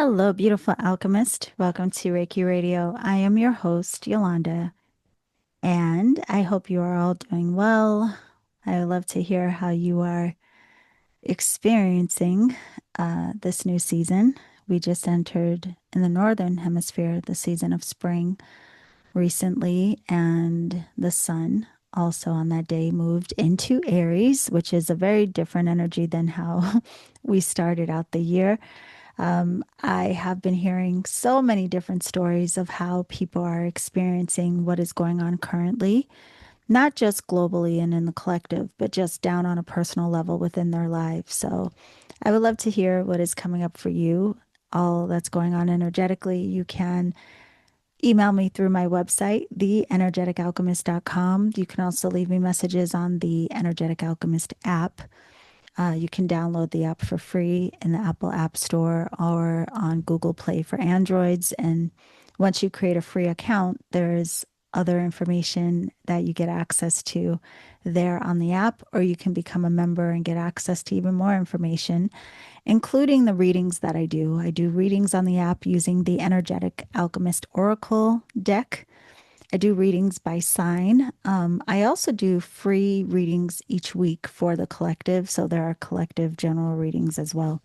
Hello, beautiful alchemist. Welcome to Reiki Radio. I am your host, Yolanda, and I hope you are all doing well. I would love to hear how you are experiencing this new season. We just entered in the Northern Hemisphere the season of spring recently, and the sun also on that day moved into Aries, which is a very different energy than how we started out the year. I have been hearing so many different stories of how people are experiencing what is going on currently, not just globally and in the collective, but just down on a personal level within their lives. So I would love to hear what is coming up for you, all that's going on energetically. You can email me through my website, theenergeticalchemist.com. You can also leave me messages on the Energetic Alchemist app. You can download the app for free in the Apple App Store or on Google Play for Androids. And once you create a free account, there's other information that you get access to there on the app, or you can become a member and get access to even more information, including the readings that I do. I do readings on the app using the Energetic Alchemist Oracle deck. I do readings by sign. I also do free readings each week for the collective. So there are collective general readings as well.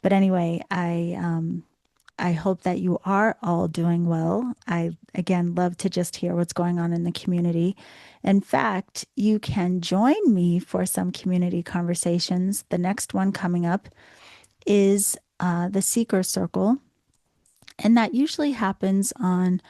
But anyway, I hope that you are all doing well. I again love to just hear what's going on in the community. In fact, you can join me for some community conversations. The next one coming up is the Seeker Circle, and that usually happens on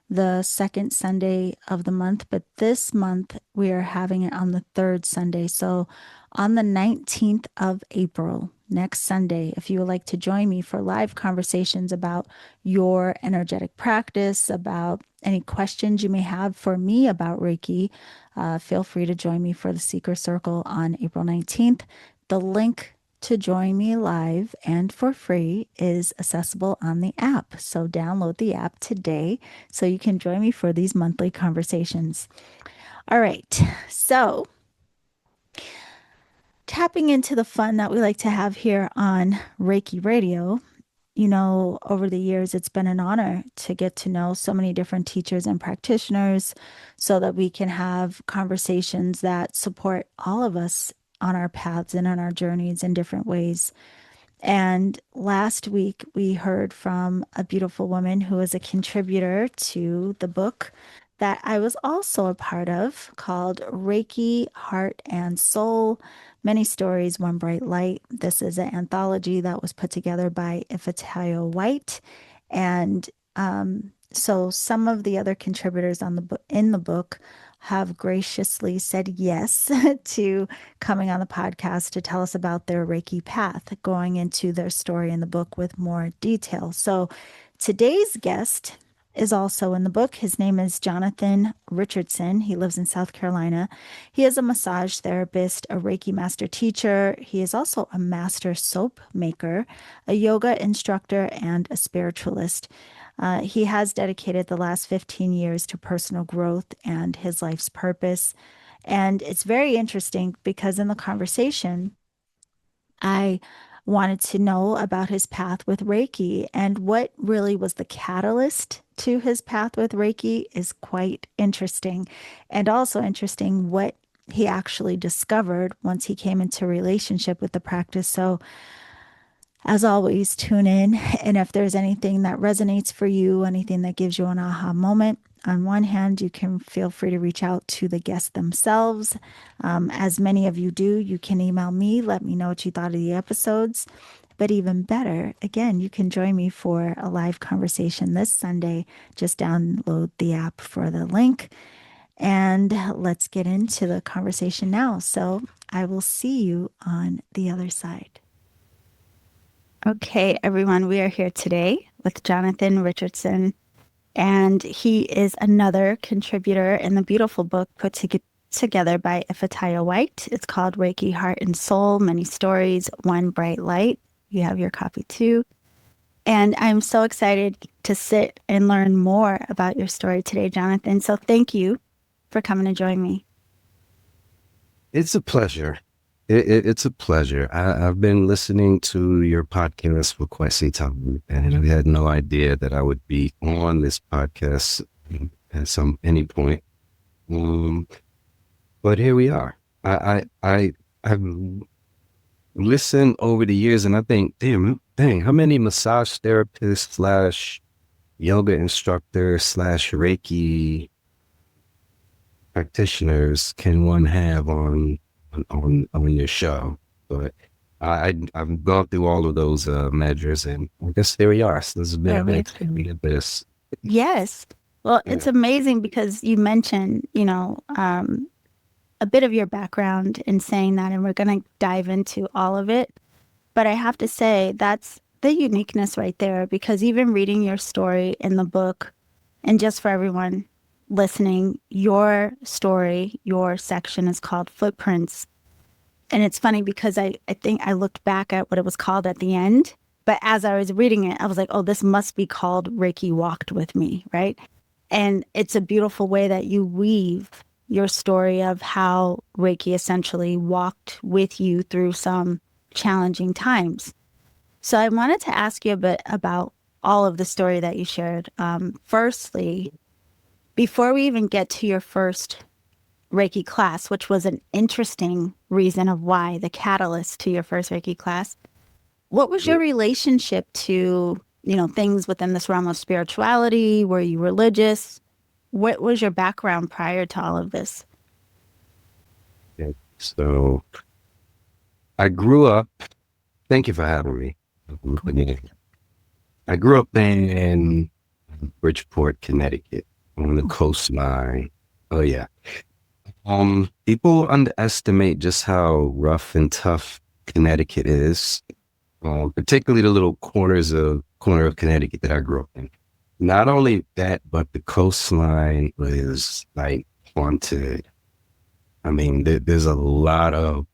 the second Sunday of the month, but this month we are having it on the third Sunday. So on the 19th of April, next Sunday, if you would like to join me for live conversations about your energetic practice, about any questions you may have for me about Reiki, feel free to join me for the Seeker Circle on April 19th. The link to join me live and for free is accessible on the app. So download the app today so you can join me for these monthly conversations. All right. So tapping into the fun that we like to have here on Reiki Radio. Over the years, it's been an honor to get to know so many different teachers and practitioners so that we can have conversations that support all of us on our paths and on our journeys in different ways. And last week, we heard from a beautiful woman who is a contributor to the book that I was also a part of called Reiki Heart and Soul, Many Stories, One Bright Light. This is an anthology that was put together by Ifetayo White. And so some of the other contributors on in the book have graciously said yes to coming on the podcast to tell us about their Reiki path, going into their story in the book with more detail. So today's guest is also in the book. His name is Jonathan Richardson. He lives in South Carolina. He is a massage therapist, a Reiki master teacher. He is also a master soap maker, a yoga instructor, and a spiritualist. He has dedicated the last 15 years to personal growth and his life's purpose. And it's very interesting because in the conversation, I wanted to know about his path with Reiki, and what really was the catalyst to his path with Reiki is quite interesting. And also interesting what he actually discovered once he came into relationship with the practice. So as always, tune in. And if there's anything that resonates for you, anything that gives you an aha moment, on one hand, you can feel free to reach out to the guests themselves. As many of you do, you can email me, let me know what you thought of the episodes. But even better, again, you can join me for a live conversation this Sunday. Just download the app for the link. And let's get into the conversation now. So I will see you on the other side. Okay, everyone, we are here today with Jonathan Richardson, and he is another contributor in the beautiful book put together by Ifetayo White. It's called Reiki Heart and Soul, Many Stories, One Bright Light. You have your copy too. And I'm so excited to sit and learn more about your story today, Jonathan. So thank you for coming to join me. It's a pleasure. It's a pleasure. I've been listening to your podcast for quite some time, and I had no idea that I would be on this podcast at any point. Um, but here we are. I've listened over the years, and I think, dang, how many massage therapists slash yoga instructors slash Reiki practitioners can one have on your show? But I've gone through all of those measures, and I guess there we are. So this has been There we a bit. Yes. Well, it's Yeah. amazing because you mentioned, a bit of your background in saying that, and we're going to dive into all of it. But I have to say, that's the uniqueness right there, because even reading your story in the book, and just for everyone listening, your story, your section is called Footprints. And it's funny because I think I looked back at what it was called at the end. But as I was reading it, I was like, oh, this must be called Reiki Walked With Me, right? And it's a beautiful way that you weave your story of how Reiki essentially walked with you through some challenging times. So I wanted to ask you a bit about all of the story that you shared. Firstly, before we even get to your first Reiki class, which was an interesting reason of why, the catalyst to your first Reiki class, what was your relationship to, things within this realm of spirituality? Were you religious? What was your background prior to all of this? Yeah. So I grew up. Thank you for having me. I grew up in Bridgeport, Connecticut, on the coastline. Oh yeah. People underestimate just how rough and tough Connecticut is, particularly the little corner of Connecticut that I grew up in. Not only that, but the coastline was like haunted. I mean, there's a lot of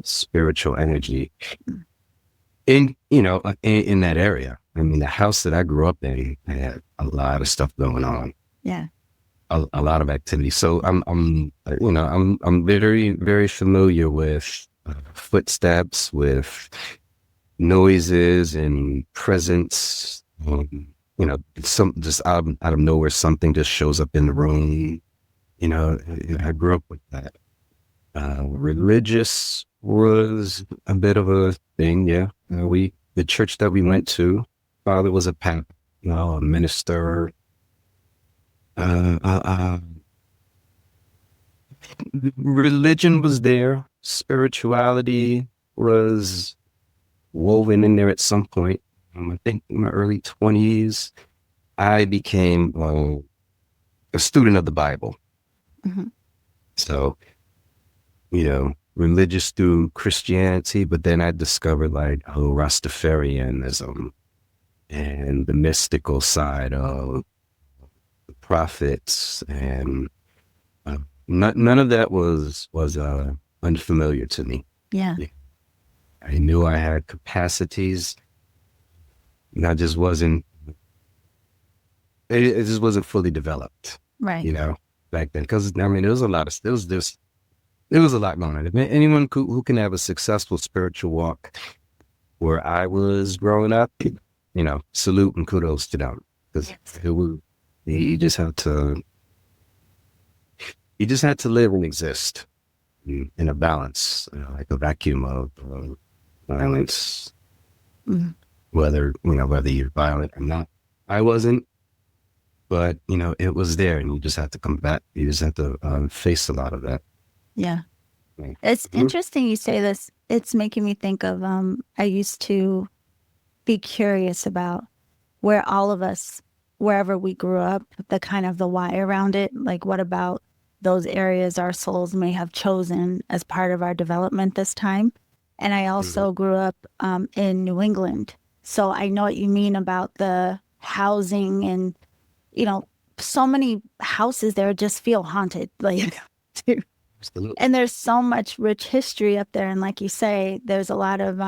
spiritual energy in that area. I mean, the house that I grew up in had a lot of stuff going on, Yeah. a lot of activity. So I'm very, very familiar with footsteps, with noises and presence. Some just out of nowhere, something just shows up in the room. I grew up with that. Religious was a bit of a thing. Yeah, the church that we went to, father was a a minister. Uh, uh, uh, Religion was there. Spirituality was woven in there at some point. I think in my early 20s, I became a student of the Bible. Hmm. So, religious through Christianity, but then I discovered Rastafarianism and the mystical side of the prophets, and none of that was unfamiliar to me. Yeah. I knew I had capacities, and it just wasn't fully developed, Right. back then. Because I mean, there was a lot going on. If anyone who can have a successful spiritual walk where I was growing up, salute and kudos to them, because you just had to live and exist in a balance, like a vacuum of violence, Mhm. whether you're violent or not. I wasn't, but it was there, and you just had to combat. You just had to face a lot of that. Yeah. Like, It's interesting you say this. It's making me think of I used to be curious about where all of us, wherever we grew up, the kind of the why around it. Like, what about those areas our souls may have chosen as part of our development this time? And I mhm. also grew up in New England. So I know what you mean about the housing and, you know, so many houses there just feel haunted. Like, Absolutely. and there's so much rich history up there. And like you say, there's a lot of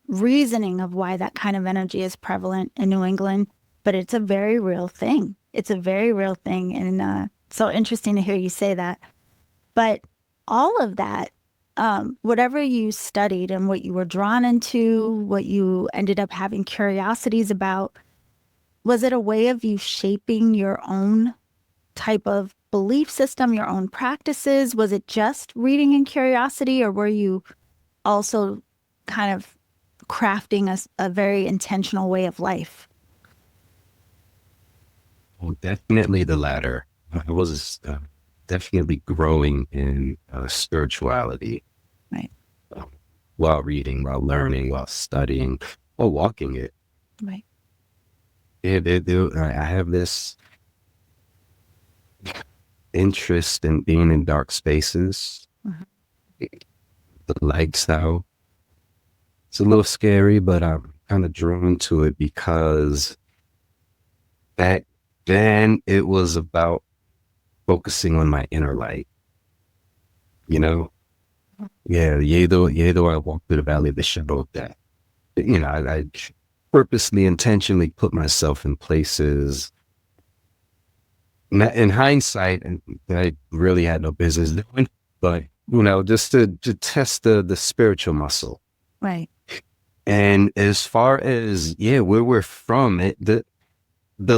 reasoning of why that kind of energy is prevalent in New England, but it's a very real thing. It's a very real thing. And so interesting to hear you say that. But all of that, whatever you studied and what you were drawn into, what you ended up having curiosities about, was it a way of you shaping your own type of belief system, your own practices? Was it just reading and curiosity, or were you also kind of crafting a very intentional way of life? Well, definitely the latter. I was definitely growing in spirituality, Right. um, while reading, while learning, while studying, while walking it. Right. I have this interest in being in dark spaces. Mhm. The lights out. It's a little scary, but I'm kind of drawn to it because back then it was about focusing on my inner light, you know? Yeah, yea, though I walk through the valley of the shadow of death. I purposely, intentionally put myself in places in hindsight, and I really had no business doing, but just to test the spiritual muscle. Right. And as far as where we're from, the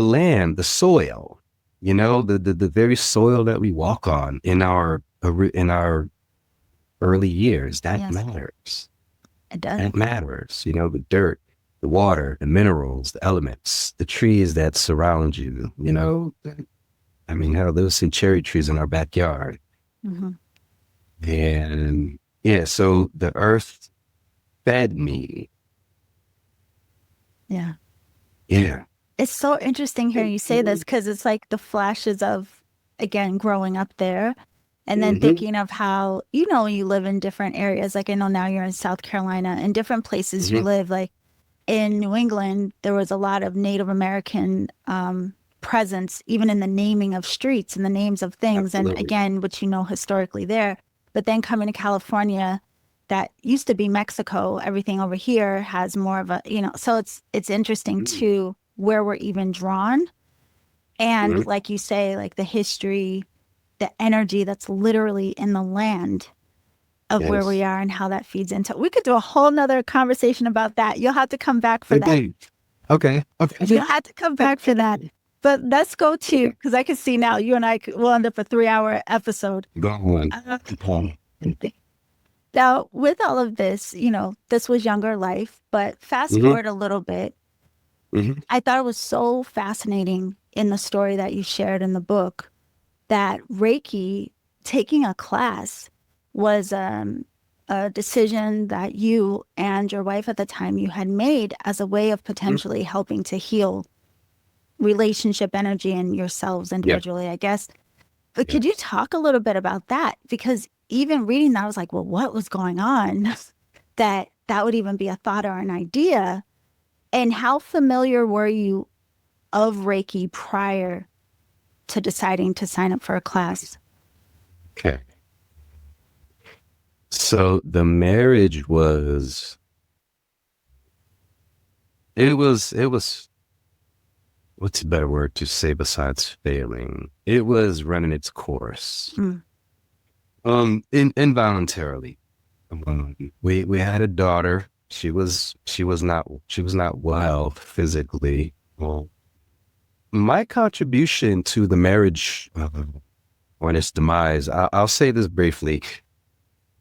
land, the soil, the very soil that we walk on in our early years, that Yes, matters. it does. That matters. The dirt, the water, the minerals, the elements, the trees that surround you. I mean, hell, there's some cherry trees in our backyard. Hmm. And so the earth fed me. Yeah. Yeah. It's so interesting hearing you say this because it's like the flashes of, again, growing up there and then Mm-hmm. thinking of how, you live in different areas. Like I know now you're in South Carolina and different places you Mm-hmm. live. Like in New England, there was a lot of Native American presence, even in the naming of streets and the names of things. And Absolutely. again, which historically there. But then coming to California, that used to be Mexico. Everything over here has more of a, so it's interesting too where we're even drawn. And Mm-hmm. like you say, like the history, the energy that's literally in the land of where we Yes. are and how that feeds into. We could do a whole nother conversation about that. You'll have to come back for that. Okay. Okay. Okay. You'll have to come back for that. But let's go to, because I can see now you and I will end up a 3-hour episode. Go on. Uh, Go on. Now, with all of this, this was younger life, but fast Mm-hmm. forward a little bit, Mm-hmm. I thought it was so fascinating in the story that you shared in the book that Reiki, taking a class, was a decision that you and your wife at the time you had made as a way of potentially helping to heal relationship energy and yourselves Yeah. individually, I guess. But Yeah. could you talk a little bit about that? Because even reading that, I was like, well, what was going on that would even be a thought or an idea? And how familiar were you of Reiki prior to deciding to sign up for a class? Okay. So the marriage it was what's a better word to say besides failing? It was running its course. Mm. Involuntarily. We had a daughter. She was not well physically. Well, my contribution to the marriage, on its demise, I'll say this briefly.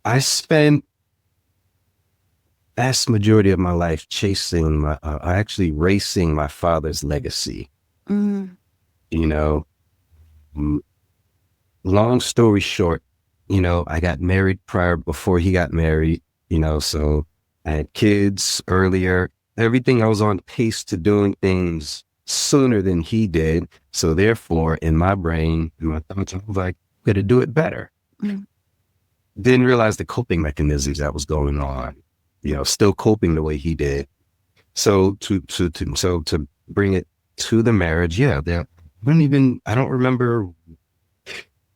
I spent vast majority of my life actually racing my father's legacy. Mm. You know, Mm, long story short, I got married before he got married. So I had kids earlier. Everything, I was on pace to doing things sooner than he did. So therefore, in my brain, in my thoughts, I was like, gotta do it better. Mm. Didn't realize the coping mechanisms that was going on. Still coping the way he did. So to bring it to the marriage, I don't remember.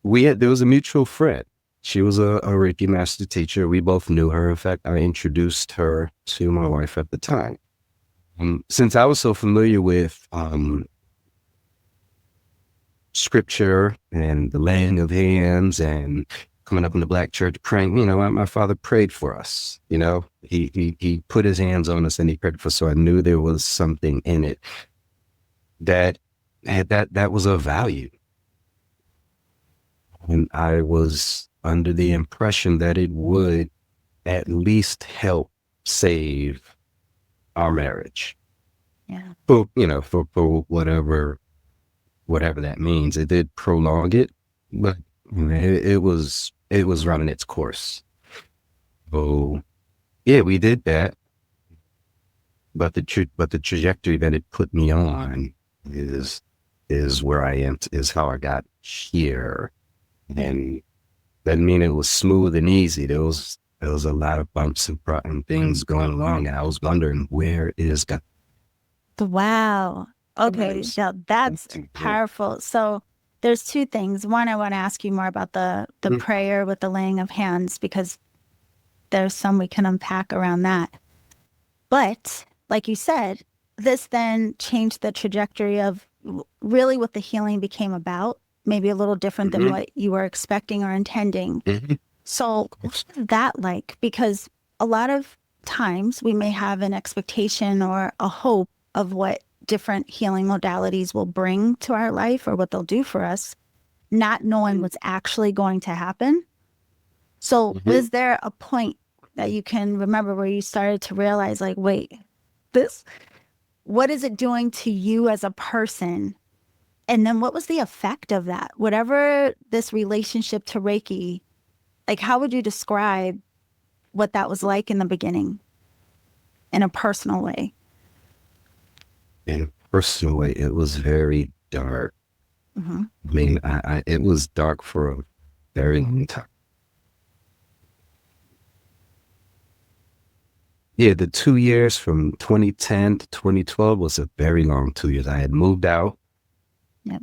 There was a mutual friend. She was a Reiki master teacher. We both knew her. In fact, I introduced her to my wife at the time. Since I was so familiar with scripture and the laying of hands and coming up in the black church praying, my father prayed for us, he put his hands on us and he prayed for us. So I knew there was something in it that that was of value. And I was under the impression that it would at least help save our marriage. Yeah. For, for whatever that means. It did prolong it, but it was running its course. So yeah, we did that. But the trajectory that it put me on is where I am, is how I got here. And that mean it was smooth and easy. There was a lot of bumps and things going along, and I was wondering, where is God? Wow. Okay. Yeah, that's powerful. So there's two things. One, I want to ask you more about the prayer with the laying of hands, because there's some we can unpack around that. But like you said, this then changed the trajectory of really what the healing became about, maybe a little different than what you were expecting or intending. So what's that like? Because a lot of times we may have an expectation or a hope of what different healing modalities will bring to our life or what they'll do for us, not knowing what's actually going to happen. So was there a point that you can remember where you started to realize, like, wait, what is it doing to you as a person? And then what was the effect of that? Whatever this relationship to Reiki, like, how would you describe what that was like in the beginning in a personal way? In a personal way, it was very dark. I mean, it was dark for a very long time. Yeah, the 2 years from 2010 to 2012 was a very long 2 years. I had moved out. Yep.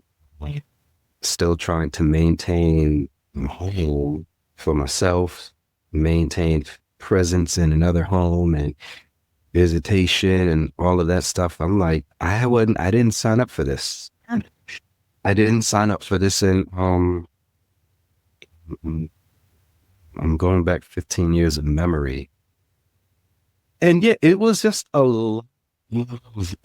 Still trying to maintain a home for myself, maintain presence in another home and visitation and all of that stuff. I'm like, I didn't sign up for this. I didn't sign up for this. And I'm going back 15 years of memory. And yeah, it was just a lot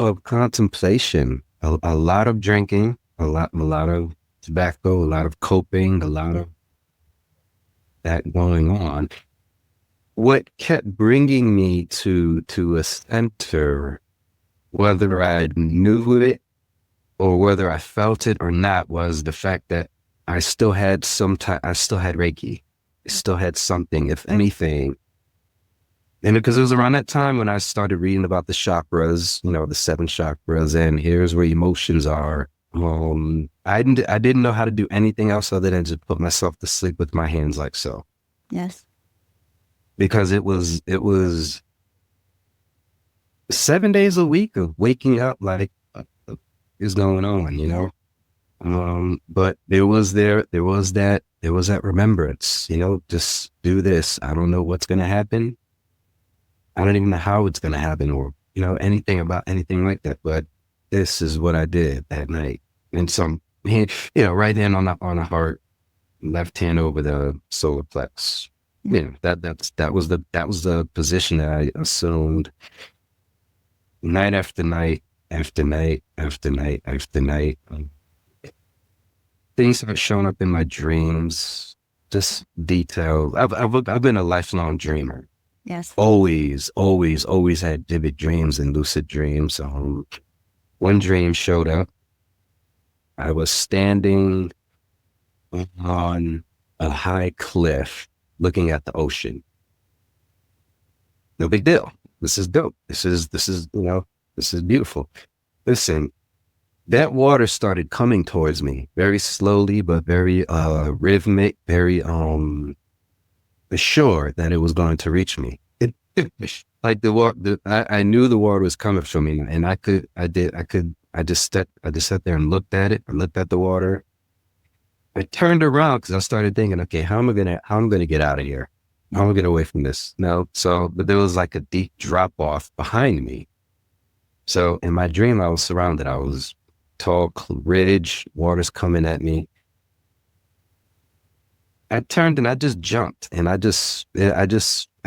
of contemplation, a lot of drinking, a lot of tobacco, a lot of coping, a lot of that going on. What kept bringing me to a center, whether I knew it or whether I felt it or not, was the fact that I still had Reiki. I still had something, if anything. And because it was around that time when I started reading about the chakras, the 7 chakras, and here's where emotions are. I didn't know how to do anything else other than just put myself to sleep with my hands like so. Yes. Because it was 7 days a week of waking up like, what is going on, but there was that remembrance, just do this. I don't know what's going to happen. I don't even know how it's going to happen or, anything about anything like that. But this is what I did that night. And some, right hand on the heart, left hand over the solar plex. That was the position that I assumed night after night, after night, after night, after night. Things have shown up in my dreams, just details. I've been a lifelong dreamer. Yes. Always had vivid dreams and lucid dreams. One dream showed up. I was standing on a high cliff looking at the ocean. No big deal. This is dope. This is beautiful. Listen, that water started coming towards me very slowly, but very rhythmic, very assured that it was going to reach me. Like the water, I knew the water was coming from me, and I just sat there and looked at it. I looked at the water. I turned around because I started thinking, okay, how am I gonna get out of here? How am I gonna get away from this? No, but there was like a deep drop off behind me. So in my dream, I was surrounded. I was tall ridge, water's coming at me. I turned and I just jumped and I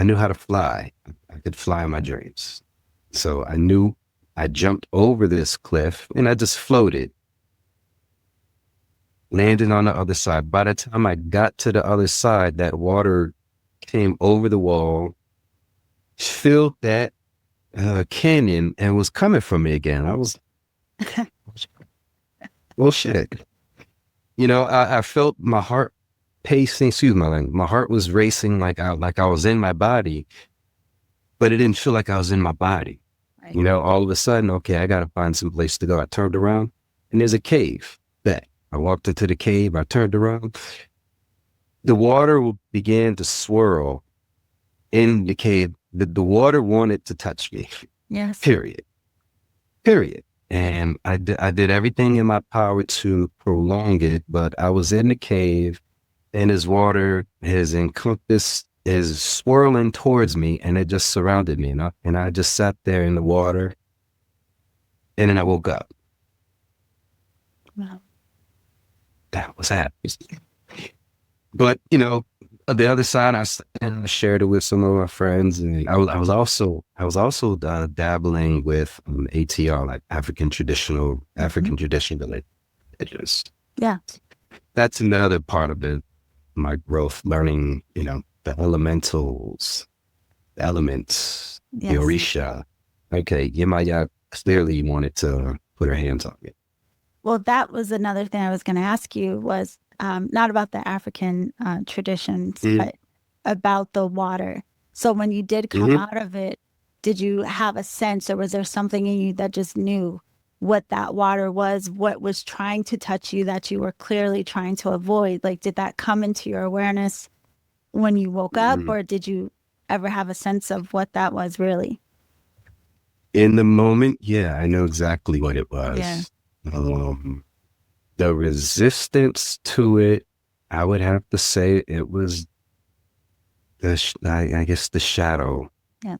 knew how to fly. I could fly in my dreams. So I knew I jumped over this cliff and I just floated, landed on the other side. By the time I got to the other side, that water came over the wall, filled that canyon and was coming for me again. I was, well, shit. I felt my heart pacing, excuse my language. My heart was racing like I was in my body, but it didn't feel like I was in my body. Right. All of a sudden, okay, I got to find some place to go. I turned around and there's a cave back. I walked into the cave. I turned around. The water began to swirl in the cave. The water wanted to touch me, Yes. period. And I did everything in my power to prolong it, but I was in the cave and his water, his encompass is swirling towards me and it just surrounded me. And I just sat there in the water and then I woke up. Wow. That was happy. But, on the other side, I shared it with some of my friends, and I was also dabbling with ATR, like African traditional religions. Yeah. That's another part of my growth, learning, the elementals, the elements, the Yes. Orisha. Okay, Yemaya clearly wanted to put her hands on me. Well, that was another thing I was going to ask you was not about the African traditions, but about the water. So when you did come out of it, did you have a sense or was there something in you that just knew what that water was, what was trying to touch you that you were clearly trying to avoid? Like, did that come into your awareness when you woke up or did you ever have a sense of what that was really? In the moment, yeah, I know exactly what it was. Yeah. The resistance to it, I would have to say it was I guess the shadow. Yeah.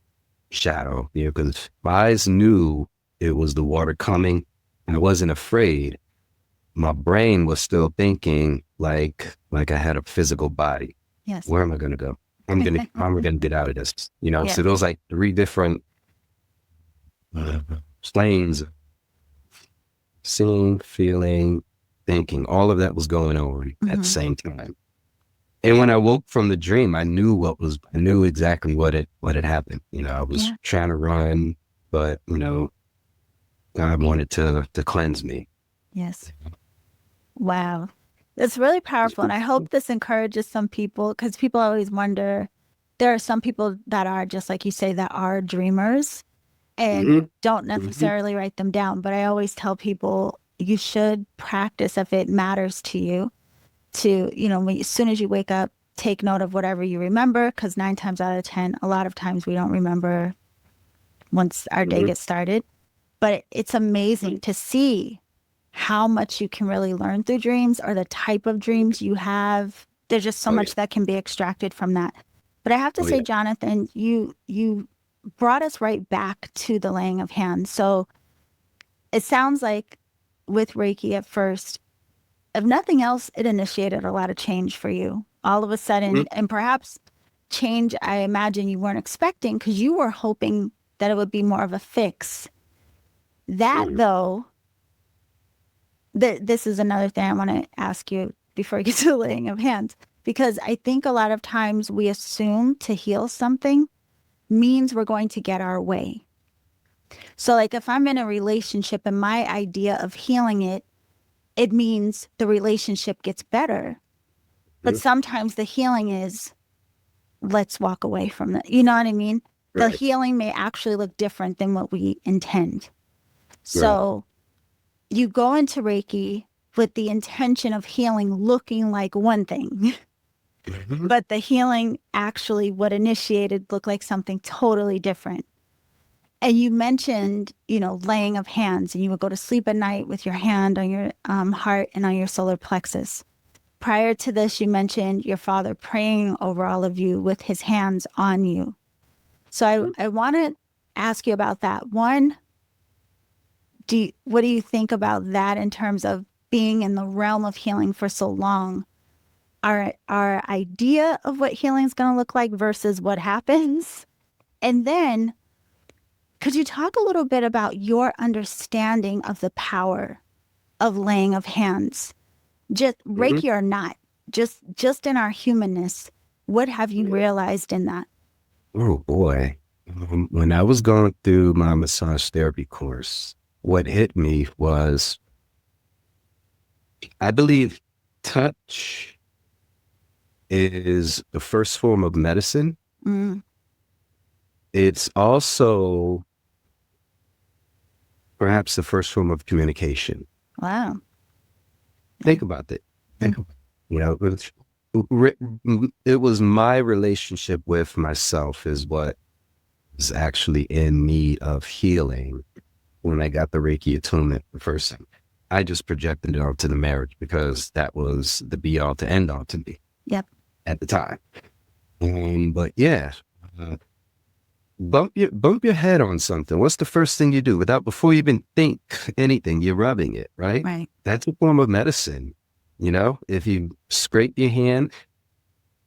Shadow. Yeah, because my eyes knew it was the water coming. I wasn't afraid. My brain was still thinking like I had a physical body. Yes. Where am I gonna go? How am I gonna get out of this? Yeah. So those like three different planes, seeing, feeling, thinking, all of that was going on at the same time. And when I woke from the dream, I knew exactly what had happened. I was trying to run, but God wanted to cleanse me. Yes. Wow. That's really powerful. And I hope this encourages some people because people always wonder, there are some people that are just like you say, that are dreamers and don't necessarily write them down. But I always tell people you should practice if it matters to you to, as soon as you wake up, take note of whatever you remember, because 9 times out of 10, a lot of times we don't remember once our day gets started. But it's amazing to see how much you can really learn through dreams or the type of dreams you have. There's just so much that can be extracted from that. But I have to say, Jonathan, you brought us right back to the laying of hands. So it sounds like with Reiki at first, if nothing else, it initiated a lot of change for you all of a sudden. And perhaps change, I imagine you weren't expecting because you were hoping that it would be more of a fix. That though, this is another thing I want to ask you before I get to the laying of hands, because I think a lot of times we assume to heal something means we're going to get our way. So like if I'm in a relationship and my idea of healing it, it means the relationship gets better. But sometimes the healing is, let's walk away from that. You know what I mean? The healing may actually look different than what we intend. So you go into Reiki with the intention of healing looking like one thing, but the healing actually, what initiated, looked like something totally different. And you mentioned, laying of hands, and you would go to sleep at night with your hand on your heart and on your solar plexus. Prior to this, you mentioned your father praying over all of you with his hands on you. So I want to ask you about that. One, what do you think about that in terms of being in the realm of healing for so long? our idea of what healing is going to look like versus what happens. And then could you talk a little bit about your understanding of the power of laying of hands, just Mhm. Reiki or not, just in our humanness? What have you realized in that? Oh boy. When I was going through my massage therapy course, what hit me was, I believe touch is the first form of medicine. Mm, It's also perhaps the first form of communication. wow. Yeah. Think about it. Mm, Think about it. It was my relationship with myself is what is actually in need of healing. When I got the Reiki attunement the first time, I just projected it onto the marriage because that was the be all to end all to me yep. at the time. But yeah, uh, bump your head on something. What's the first thing you do before you even think anything? You're rubbing it, right? Right. That's a form of medicine. If you scrape your hand,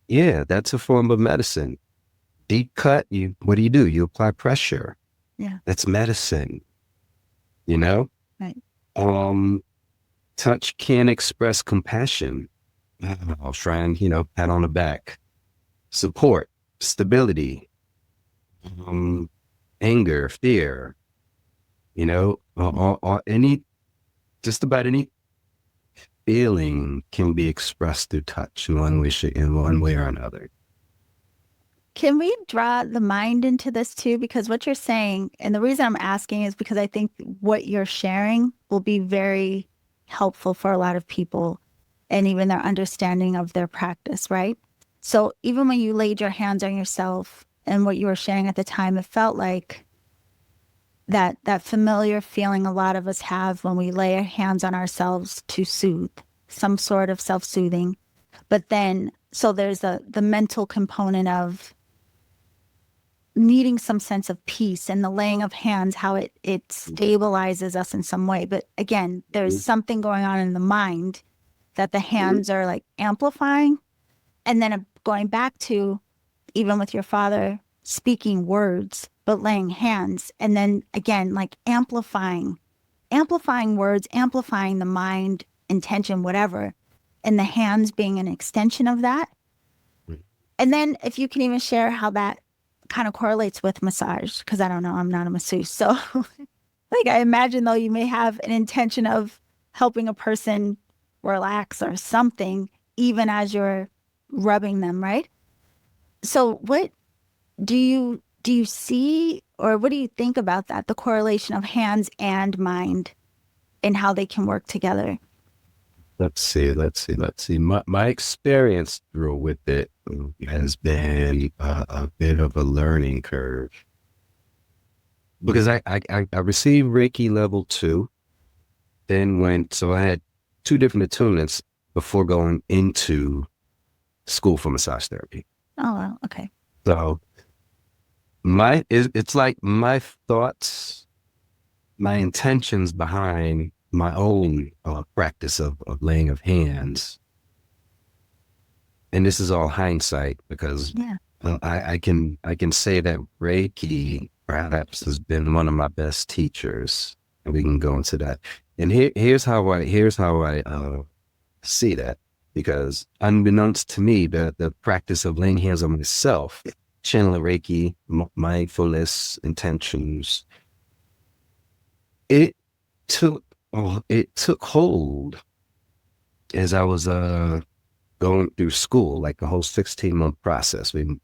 yeah, that's a form of medicine. Deep cut, what do? You apply pressure. Yeah. That's medicine. You know, Right. um, touch can express compassion. I'll try and pat on the back, support, stability, um, anger, fear. Any just about any feeling can be expressed through touch in one way or another. Can we draw the mind into this too? Because what you're saying, and the reason I'm asking is because I think what you're sharing will be very helpful for a lot of people and even their understanding of their practice, right? So even when you laid your hands on yourself and what you were sharing at the time, it felt like that familiar feeling a lot of us have when we lay our hands on ourselves to soothe, some sort of self-soothing. But then, so there's the mental component of needing some sense of peace, and the laying of hands, how it stabilizes us in some way. But again, there's something going on in the mind that the hands are like amplifying. And then going back to even with your father speaking words, but laying hands. And then again, like amplifying words, amplifying the mind, intention, whatever, and the hands being an extension of that. And then if you can even share how that kind of correlates with massage, because I don't know, I'm not a masseuse. So, like, I imagine though you may have an intention of helping a person relax or something, even as you're rubbing them, right? So, what do you see, or what do you think about that? The correlation of hands and mind and how they can work together. Let's see. My experience through with it has been a bit of a learning curve because I received Reiki level 2, then so I had 2 different attunements before going into school for massage therapy. Oh, wow. Okay. So it's like my thoughts, my intentions behind my own practice of laying of hands. And this is all hindsight because Yeah. I can say that Reiki perhaps has been one of my best teachers, and we can go into that. And here's how I see that, because unbeknownst to me, the practice of laying hands on myself, channeling Reiki, mindfulness, intentions, it took hold as I was going through school, like the whole 16-month process. We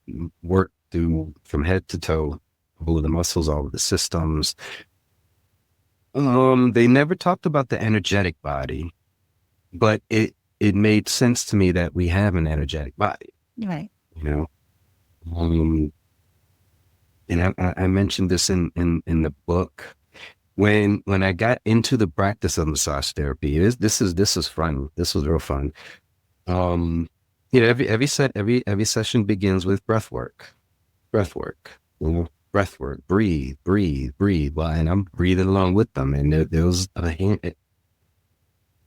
worked through from head to toe, all of the muscles, all of the systems. They never talked about the energetic body, but it made sense to me that we have an energetic body, Right. you know. Um, and I mentioned this in the book. When I got into the practice of massage therapy, this is fun. This was real fun. Um, every session begins with breath work. Breath work. Breathe, breathe, breathe. Well, and I'm breathing along with them. And there was a hand.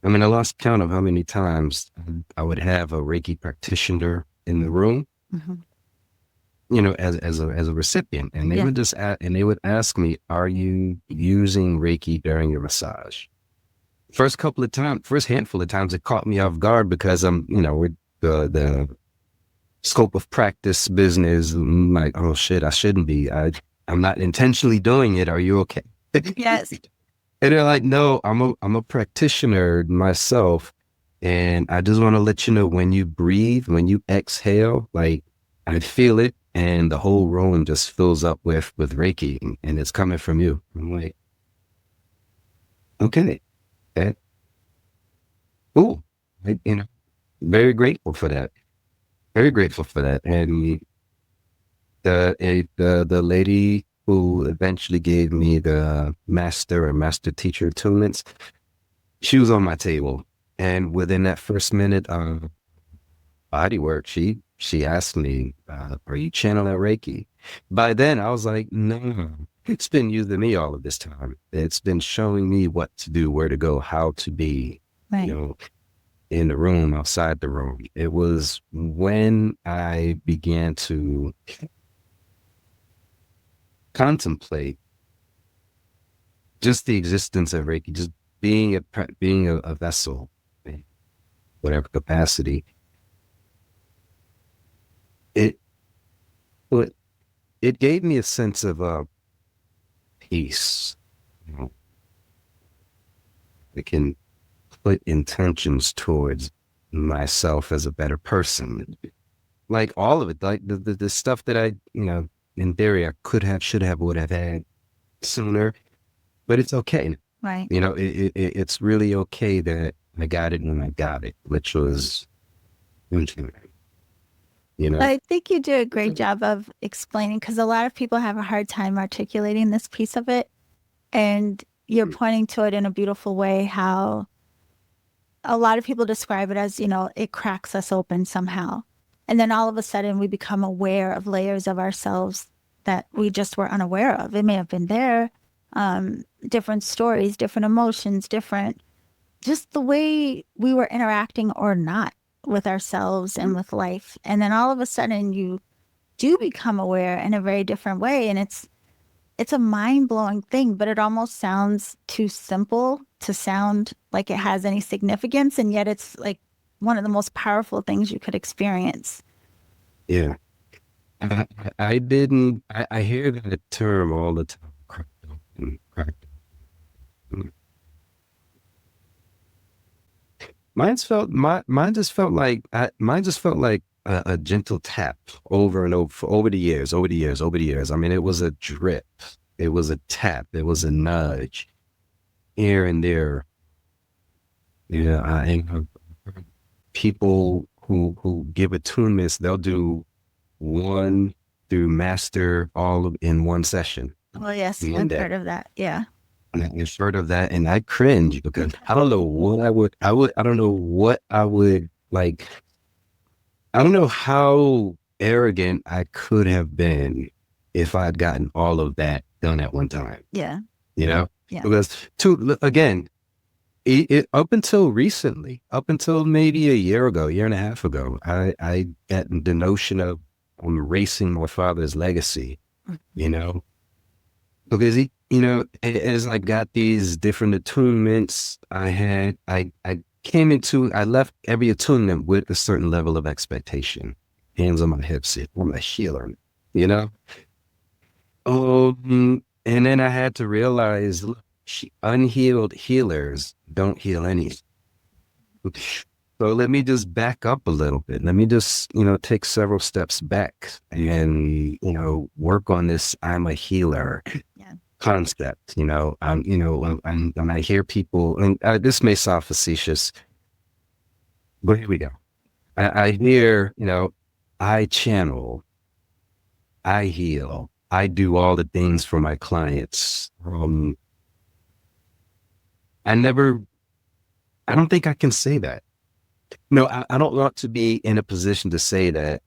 I mean, I lost count of how many times I would have a Reiki practitioner in the room, Hmm. as a recipient, and they Yeah. would and they would ask me, "Are you using Reiki during your massage?" First handful of times, it caught me off guard because with the scope of practice business. I'm like, oh shit, I shouldn't be. I'm not intentionally doing it. Are you okay? Yes. And they're like, no, I'm a practitioner myself. And I just want to let you know, when you breathe, when you exhale, like, I feel it, and the whole room just fills up with Reiki, and it's coming from you. I'm like, okay, that cool. Very grateful for that. Very grateful for that. And the lady who eventually gave me the master teacher attunements, she was on my table, and within that first minute of body work, she asked me, "Are you channeling Reiki?" By then, I was like, "No, it's been using me all of this time. It's been showing me what to do, where to go, how to be, you Right. know, in the room, outside the room." It was when I began to contemplate just the existence of Reiki, just being a vessel, whatever capacity. It but it gave me a sense of peace. You know, I can put intentions towards myself as a better person. Like all of it, like the stuff that in theory, I could have, should have, would have had sooner, but it's okay. Right. It's really okay that I got it when I got it, which was, you know, I think you do a great job of explaining because a lot of people have a hard time articulating this piece of it. And you're pointing to it in a beautiful way, how a lot of people describe it as, it cracks us open somehow. And then all of a sudden we become aware of layers of ourselves that we just were unaware of. It may have been there, different stories, different emotions, different, just the way we were interacting or not with ourselves and with life. And then all of a sudden you do become aware in a very different way. And it's a mind-blowing thing, but it almost sounds too simple to sound like it has any significance, and yet it's like one of the most powerful things you could experience. yeah. I, I didn't. I hear that term all the time. Cracked. Mine just felt like a gentle tap over and over the years, over the years, over the years. I mean, it was a drip, it was a tap, it was a nudge here and there. Yeah, and people who give attunements, they'll do one through master all in one session. Well, yes, In I've that, heard of that. Yeah. I've heard of that, and I cringe because I don't know what I don't know what I would like. I don't know how arrogant I could have been if I'd gotten all of that done at one time, Yeah. you know? Yeah. Because again, up until recently, up until maybe a year ago, year and a half ago, I had the notion of erasing my father's legacy, you know, because as I got these different attunements, I left every attunement with a certain level of expectation. Hands on my hips, I'm a healer, you know? And then I had to realize, look, unhealed healers don't heal anything. So let me just back up a little bit. Let me just, take several steps back and, work on this I'm a healer Yeah. concept. When I hear people, and this may sound facetious, but here we go. I hear, I channel, I heal, I do all the things for my clients. I never, I don't think I can say that. No, I don't want to be in a position to say that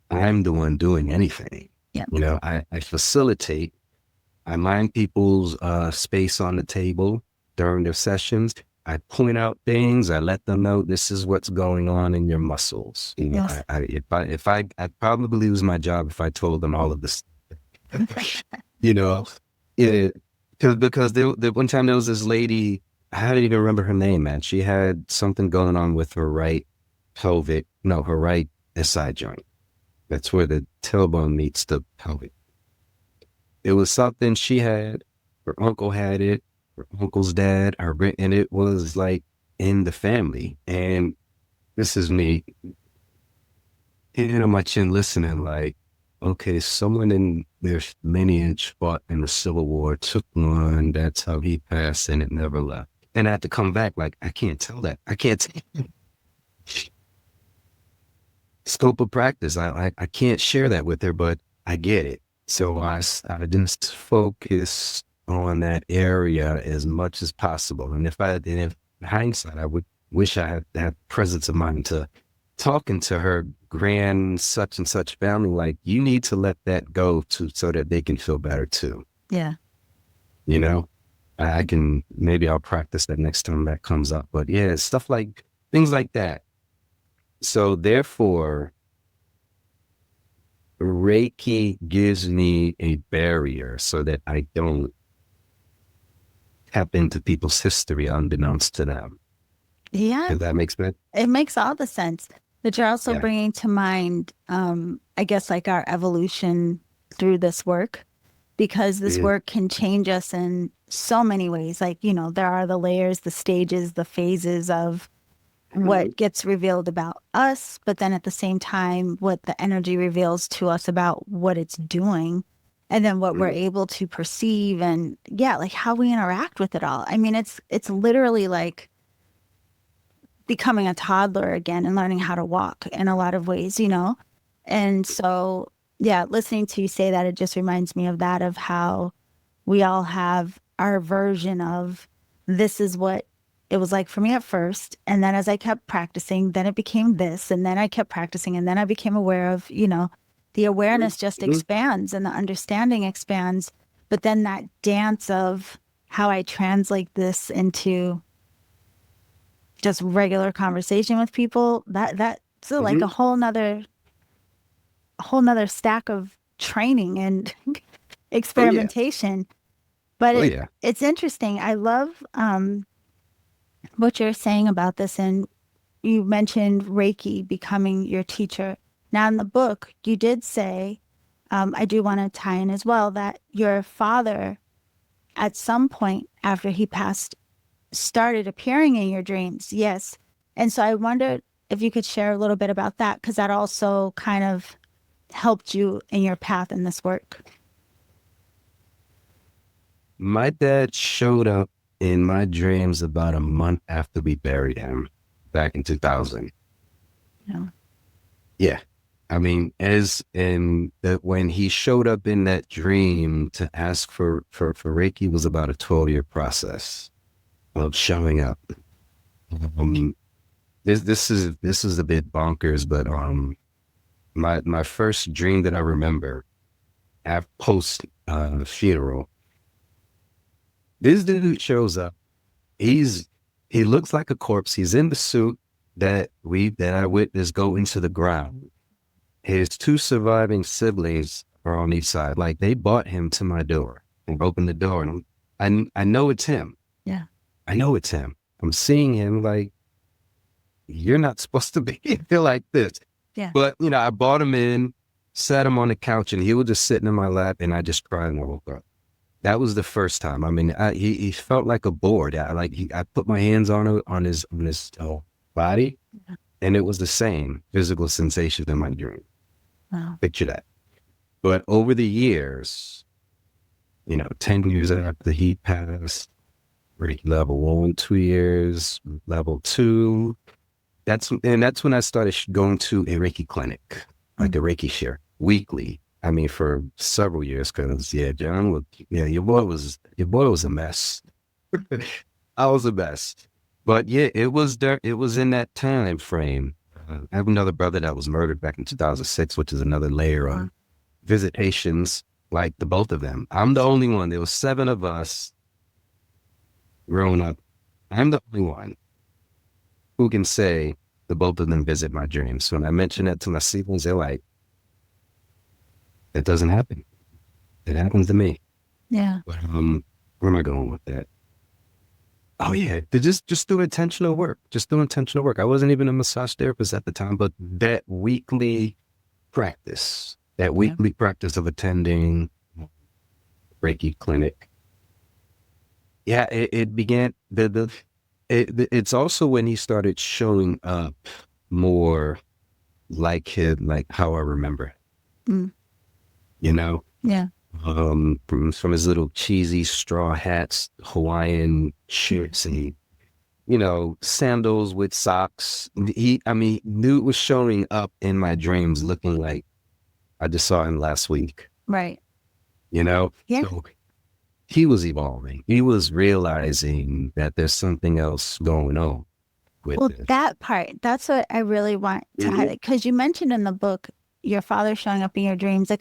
I'm the one doing anything. Yeah. I facilitate, I mind people's space on the table during their sessions. I point out things. I let them know this is what's going on in your muscles. You know, Yes. I'd probably lose my job if I told them all of this. You know, it because the one time there was this lady. I don't even remember her name, man. She had something going on with her right pelvic, no, her right SI joint. That's where the tailbone meets the pelvic. It was something she had. Her uncle had it. Her uncle's dad. And it was like in the family. And this is me, on my chin, listening. Like, okay, someone in their lineage fought in the Civil War, took one. That's how he passed, and it never left. And I had to come back. Like, I can't tell that. I can't tell. Scope of practice. I can't share that with her, but I get it. So I just focus on that area as much as possible. And if in hindsight, I would wish I had that presence of mind to talking to her grand such and such family, like, you need to let that go to so that they can feel better too. Yeah. You know, I can, maybe I'll practice that next time that comes up. But yeah, stuff like things like that. So therefore, Reiki gives me a barrier so that I don't tap into people's history unbeknownst to them. Yeah. Does that make sense? It makes all the sense. But you're also Yeah. bringing to mind, I guess, like our evolution through this work, because this Yeah. work can change us in so many ways. Like, you know, there are the layers, the stages, the phases of what gets revealed about us, but then at the same time, what the energy reveals to us about what it's doing, and then what we're able to perceive, and yeah, like how we interact with it all. I mean, it's literally like becoming a toddler again and learning how to walk in a lot of ways, you know? And so, yeah, listening to you say that, it just reminds me of that, of how we all have our version of this is what it was like for me at first. And then as I kept practicing, then it became this. And then I kept practicing. And then I became aware of, you know, the awareness just expands and the understanding expands. But then that dance of how I translate this into just regular conversation with people, that's like a whole nother stack of training and Oh yeah. experimentation. But Oh yeah. it's interesting. I love what you're saying about this. And you mentioned Reiki becoming your teacher. Now, in the book, you did say, I do want to tie in as well, that your father, at some point after he passed, started appearing in your dreams. Yes. And so I wondered if you could share a little bit about that, because that also kind of helped you in your path in this work. My dad showed up in my dreams about a month after we buried him back in 2000. Yeah. Yeah. I mean, when he showed up in that dream to ask for Reiki, was about a 12-year process of showing up. Um, this is a bit bonkers, but my first dream that I remember at post funeral, this dude shows up. He looks like a corpse. He's in the suit that I witnessed go into the ground. His two surviving siblings are on each side. Like, they brought him to my door and opened the door, and I know it's him. Yeah. I know it's him. I'm seeing him, like, you're not supposed to be here like this. Yeah. But, you know, I brought him in, sat him on the couch, and he was just sitting in my lap, and I just cried and I woke up. That was the first time. I mean, he felt like a board. I put my hands on his body, and it was the same physical sensation in my dream. Wow. Picture that. But over the years, 10 years after he passed, level 1, 2 years, level 2. That's when I started going to a Reiki clinic, like a Reiki share weekly. I mean, for several years, because your boy was a mess. I was a mess. But yeah, it was there. It was in that time frame. I have another brother that was murdered back in 2006, which is another layer of visitations, like the both of them. I'm the only one. There was 7 of us growing up I'm the only one who can say the both of them visit my dreams. So when I mention that to my siblings, they're like, "It doesn't happen. It happens to me." Yeah. But where am I going with that? Oh yeah, they just do intentional work. Just do intentional work. I wasn't even a massage therapist at the time, but that Yeah. weekly practice of attending Reiki clinic. Yeah, it began it's also when he started showing up more like him, like how I remember it, Mm. you know? Yeah. From his little cheesy straw hats, Hawaiian shirts, and sandals with socks. Dude was showing up in my dreams looking like I just saw him last week, Right. you know? Yeah. So he was evolving. He was realizing that there's something else going on with Well, this. that part, that's what I really want to highlight. Because you mentioned in the book your father showing up in your dreams.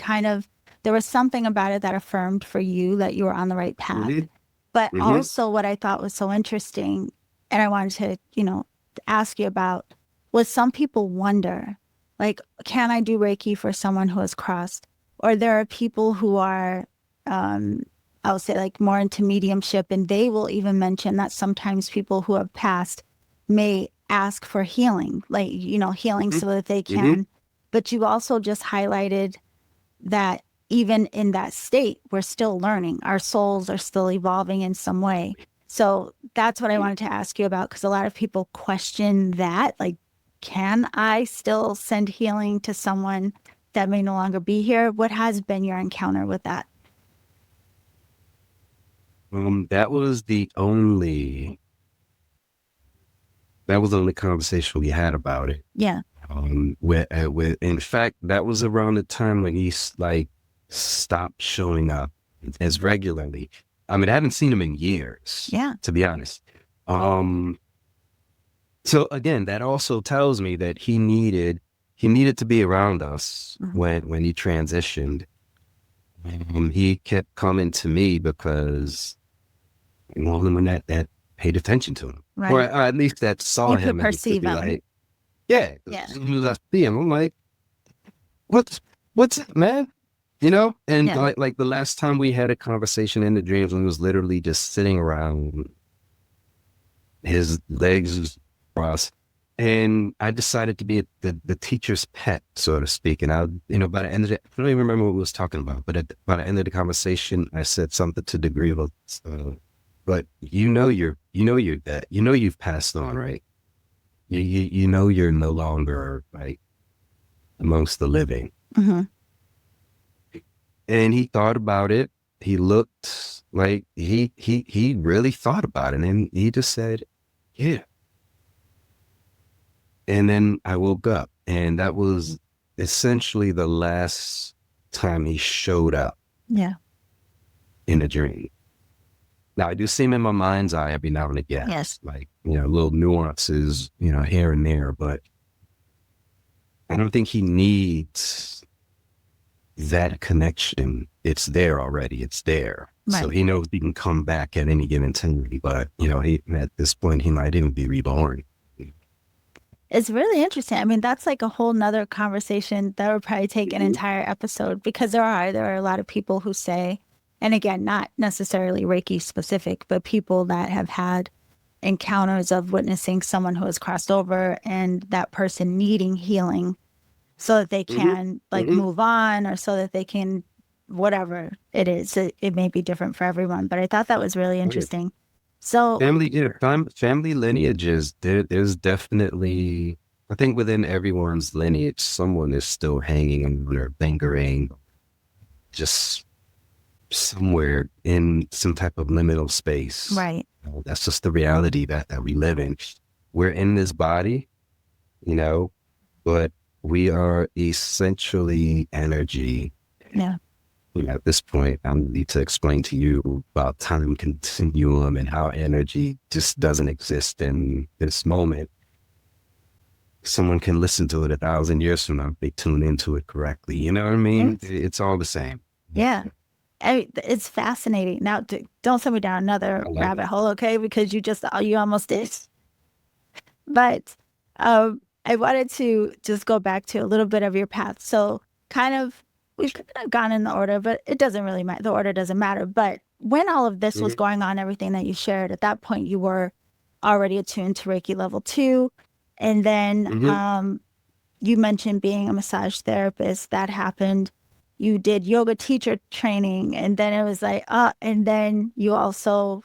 There was something about it that affirmed for you that you were on the right path. Mm-hmm. But Mm-hmm. also, what I thought was so interesting, and I wanted to, ask you about, was some people wonder, like, can I do Reiki for someone who has crossed? Or there are people who are, um, I would say, like more into mediumship, and they will even mention that sometimes people who have passed may ask for healing, like, healing so that they Mm-hmm. can. But you also just highlighted that even in that state, we're still learning. Our souls are still evolving in some way. So that's what I wanted to ask you about, because a lot of people question that. Like, can I still send healing to someone that may no longer be here? What has been your encounter with that? That was the only conversation we had about it. Yeah. In fact, that was around the time when like stopped showing up as regularly. I haven't seen him in years, Yeah. to be honest. So again, that also tells me that he needed to be around us Mhm. when he transitioned. He kept coming to me because woman that paid attention to him, or Right. at least that saw You could him and could perceive be them. like, yeah, Yeah. as soon as I see him, I'm like, what's it, man? And Yeah. like the last time we had a conversation in the dreams, when he was literally just sitting around, his legs crossed, and I decided to be the teacher's pet, so to speak. And by the end of it, I don't even remember what we was talking about, but by the end of the conversation, I said something to the degree of, but you've passed on, right? You're no longer like amongst the living. Hmm. And he thought about it. He looked like he really thought about it, and he just said, "Yeah." And then I woke up, and that was essentially the last time he showed up Yeah. in a dream. Now I do see him in my mind's eye every now and again, Yes. like little nuances, here and there, but I don't think he needs that connection. It's there already. It's there. So Right. he knows he can come back at any given time, but at this point he might even be reborn. It's really interesting. I mean, that's like a whole nother conversation that would probably take an Mhm. entire episode, because there are a lot of people who say, and again, not necessarily Reiki specific, but people that have had encounters of witnessing someone who has crossed over and that person needing healing so that they Mhm. can like Mhm. move on, or so that they can, whatever it is. It may be different for everyone, but I thought that was really Oh, yeah. interesting. So, Family lineages. There's definitely, I think within everyone's lineage, someone is still hanging on or lingering, just somewhere in some type of liminal space. right. That's just the reality that we live in. We're in this body, you know, but we are essentially energy. Yeah. At this point, I need to explain to you about time continuum and how energy just doesn't exist in this moment. Someone can listen to it 1,000 years from now if they tune into it correctly. You know what I mean? Yes. It's all the same. Yeah. It's fascinating. Now, don't send me down another I love rabbit it. hole, okay? Because you almost did. But um, I wanted to just go back to a little bit of your path. So, kind of, we've kind of gone in the order, but it doesn't really matter. The order doesn't matter. But when all of this was Mhm, going on, everything that you shared, at that point, you were already attuned to Reiki level 2. And then mhm. you mentioned being a massage therapist. That happened. You did yoga teacher training. And then it was like, and then you also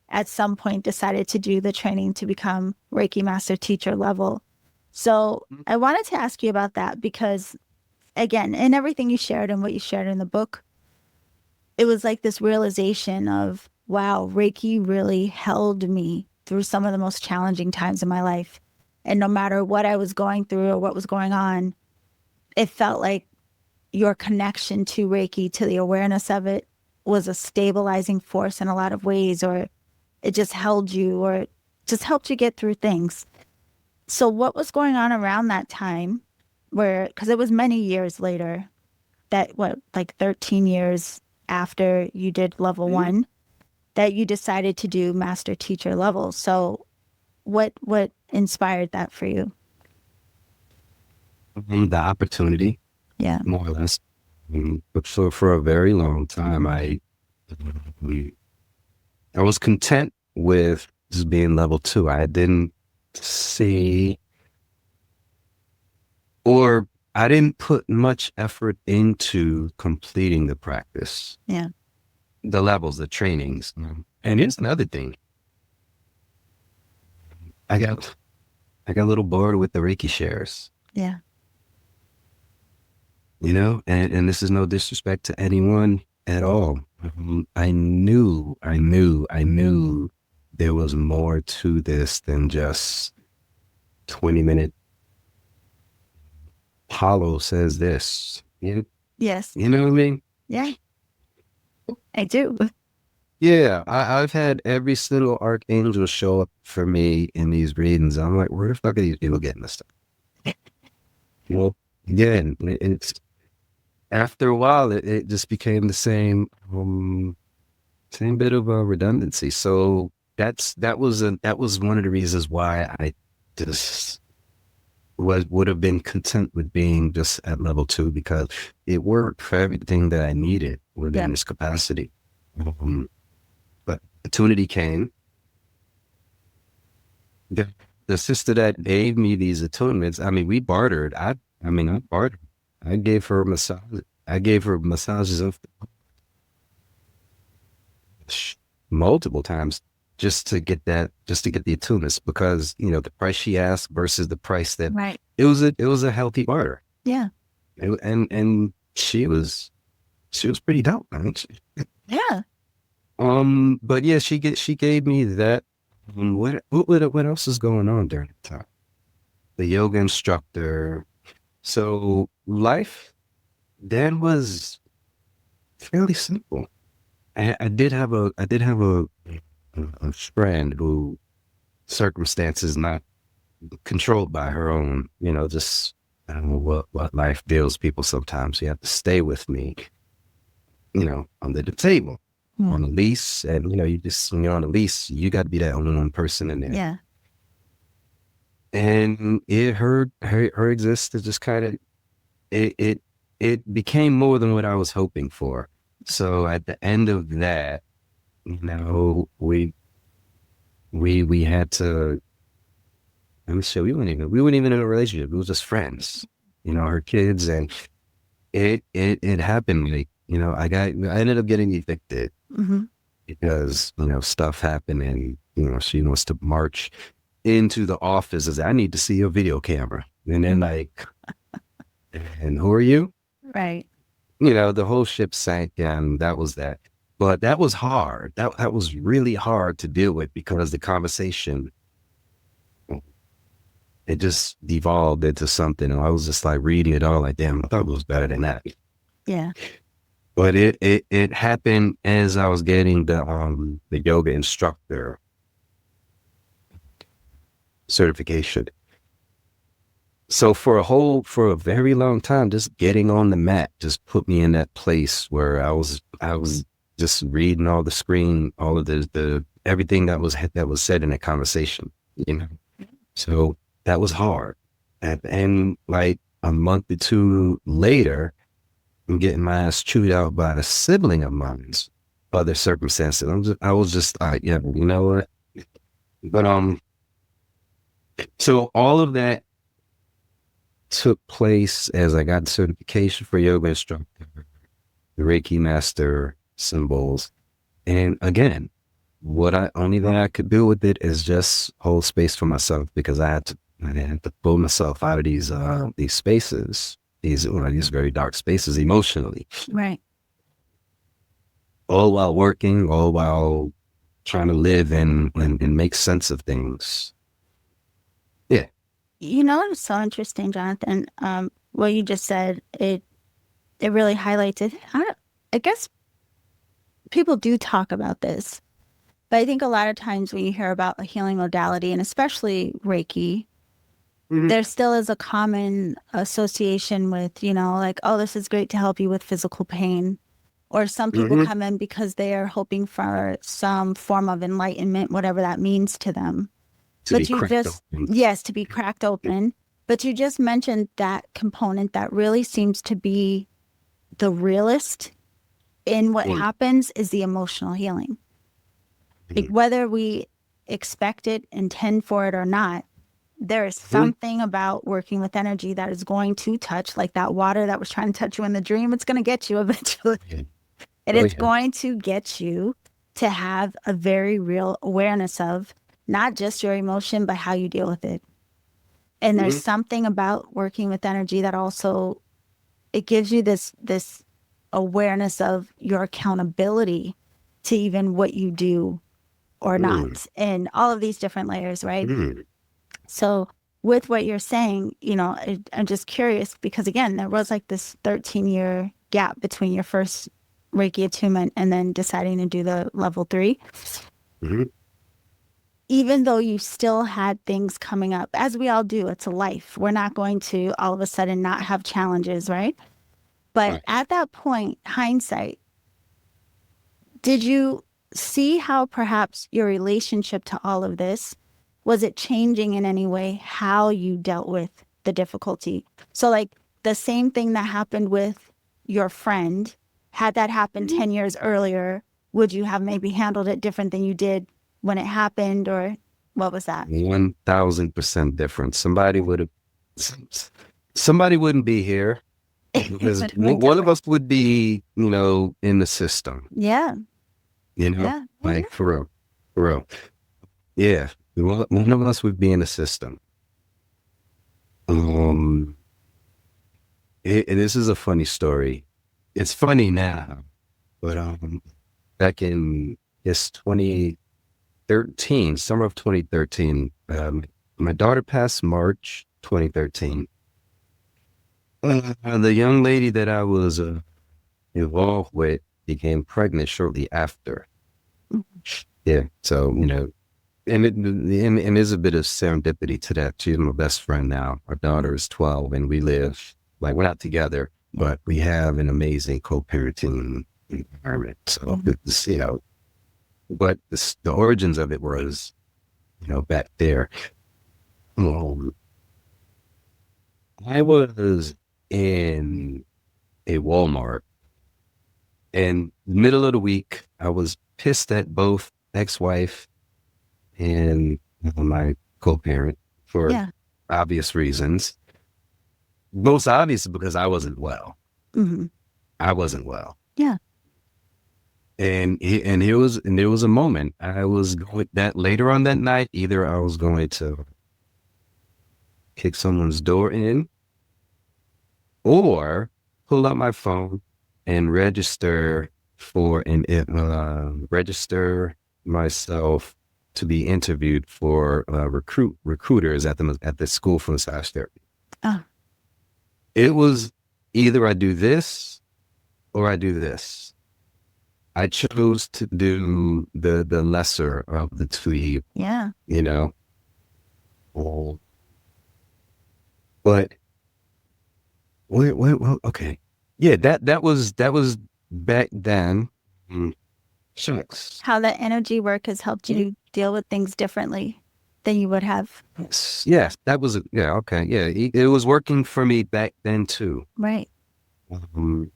at some point decided to do the training to become Reiki master teacher level. So I wanted to ask you about that because, again, in everything you shared and what you shared in the book, it was like this realization of, wow, Reiki really held me through some of the most challenging times in my life. And no matter what I was going through or what was going on, it felt like your connection to Reiki, to the awareness of it, was a stabilizing force in a lot of ways, or it just held you, or it just helped you get through things. So, what was going on around that time where, because it was many years later, that what, like 13 years after you did level Mhm. one, that you decided to do master teacher level. So, what inspired that for you? The opportunity, Yeah. more or less. But for a very long time, we, I was content with just being level 2. I didn't see, or I didn't put much effort into completing the practice, Yeah. the levels, the trainings. And here's another thing. I got I got a little bored with the Reiki shares, Yeah. and this is no disrespect to anyone at all. I knew there was more to this than just 20-minute Paulo says this. Yes. You know what I mean? Yeah. I do. Yeah, I've had every single archangel show up for me in these readings. I'm like, where the fuck are these people getting this stuff? Well, again, it's after a while, it just became the same bit of a redundancy. So that was one of the reasons why I just would have been content with being just at level 2 because it worked for everything that I needed Yeah. within this capacity. Um, but opportunity came. The, the sister that gave me these attunements, I mean, we bartered. I bartered. I gave her a massage. I gave her massages of multiple times just to get the attunements because the price she asked versus the price that Right. it was a healthy barter. Yeah. And she was pretty dope. I mean, Yeah. but yeah, she gave me that. What else is going on during the time? The yoga instructor. So life then was fairly simple. I did have a friend who circumstances not controlled by her own, just I don't know what life deals people sometimes. You have to stay with me, under the table Yeah. on a lease. And, you just, when you're on a lease, you got to be that only one person in there. Yeah. And her existence just kind of, it, it, it became more than what I was hoping for. So at the end of that, we had to, let me say, we weren't even in a relationship. It was just friends, her kids. And it happened. Like, I ended up getting evicted Hmm. because, stuff happened and, she wants to march into the office as I need to see your video camera. And then like, and who are you? Right. The whole ship sank and that was that. But that was hard. That was really hard to deal with because the conversation, it just devolved into something. And I was just like reading it all like, damn, I thought it was better than that. Yeah. But it happened as I was getting the yoga instructor certification. So for a very long time, just getting on the mat just put me in that place where I was just reading all the screen, all of the everything that was said in a conversation, you know. So that was hard. And like a month or two later, I'm getting my ass chewed out by a sibling of mine's other circumstances. I was just yeah, you know what? But so all of that took place as I got certification for yoga instructor, the Reiki master symbols. And again, what I only thing I could do with it is just hold space for myself because I had to pull myself out of these spaces, these very dark spaces emotionally, Right. all while working, all while trying to live and make sense of things. Yeah. You know, it's so interesting, Jonathan. What you just said, it really highlights it. I guess people do talk about this, but I think a lot of times when you hear about a healing modality, and especially Reiki, Mm-hmm. there still is a common association with, like, oh, this is great to help you with physical pain. Or some people Mm-hmm. come in because they are hoping for some form of enlightenment, whatever that means to them. To be But you cracked just, open. yes, to be cracked open. But you just mentioned that component that really seems to be the realist in what Mm-hmm. happens is the emotional healing. Like whether we expect it, intend for it or not, there is something about working with energy that is going to touch, like that water that was trying to touch you in the dream. It's going to get you eventually. Yeah. And Oh it's yeah. going to get you to have a very real awareness of not just your emotion, but how you deal with it. And there's Mm-hmm. something about working with energy that also it gives you this awareness of your accountability to even what you do or Mm-hmm. not, and all of these different layers, right? Mm-hmm. So with what you're saying, I'm just curious because again, there was like this 13-year gap between your first Reiki attunement and then deciding to do the level 3. Mm-hmm. Even though you still had things coming up, as we all do, it's a life. We're not going to all of a sudden not have challenges, right? But Right. at that point, hindsight, did you see how perhaps your relationship to all of this was it changing in any way how you dealt with the difficulty? So, like the same thing that happened with your friend, had that happened 10 years earlier, would you have maybe handled it different than you did when it happened, or what was that? 1,000% different. Somebody wouldn't be here It because would have been one of different. us would be, in the system, Yeah, you know, yeah, like for real, for real. Yeah. One of us would be in the system. Um, this is a funny story. It's funny now, but, back in, yes, 2013, summer of 2013, my daughter passed March 2013. The young lady that I was involved with became pregnant shortly after. Yeah, so and there's a bit of serendipity to that. She's my best friend now. Our daughter is 12, and we live like we're not together, but we have an amazing co-parenting environment. So Mhm. it's, but the origins of it was back there. Um, I was in a Walmart. And middle of the week, I was pissed at both ex-wife and my co-parent for Yeah. obvious reasons. Most obvious because I wasn't well. Hmm. I wasn't well. Yeah. And there was a moment I was going that later on that night, either I was going to kick someone's door in or pull out my phone and register myself to be interviewed for recruiters at the school for massage therapy. Oh, It was either I do this or I do this. I chose to do the lesser of the two evils, yeah. you know. Well, But okay. Yeah, that was back then. Mm, shucks. How the energy work has helped you deal with things differently than you would have. Yes, that was yeah, okay. Yeah, it was working for me back then too. Right. Um,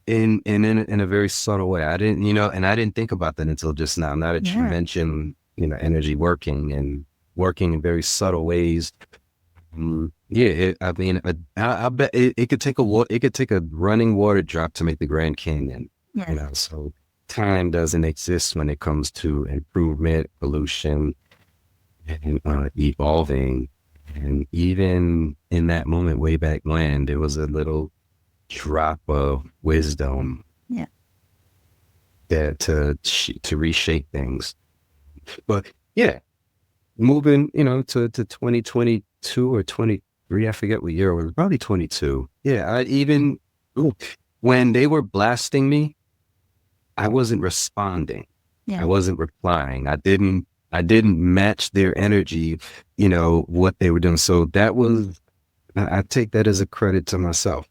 in a very subtle way. I didn't, and I didn't think about that until just now. Now that you Yeah. mentioned, energy working and working in very subtle ways. Yeah, I mean, I bet it could take it could take a running water drop to make the Grand Canyon. Yes. So time doesn't exist when it comes to improvement, pollution, and evolving. And even in that moment way back when, there was a little drop of wisdom Yeah. that to reshape things. But yeah, moving, to 2022 or 23, I forget what year it was, probably 22. Yeah, ooh, when they were blasting me, I wasn't responding. I Yeah. wasn't replying. I didn't match their energy, what they were doing. So that was, I take that as a credit to myself.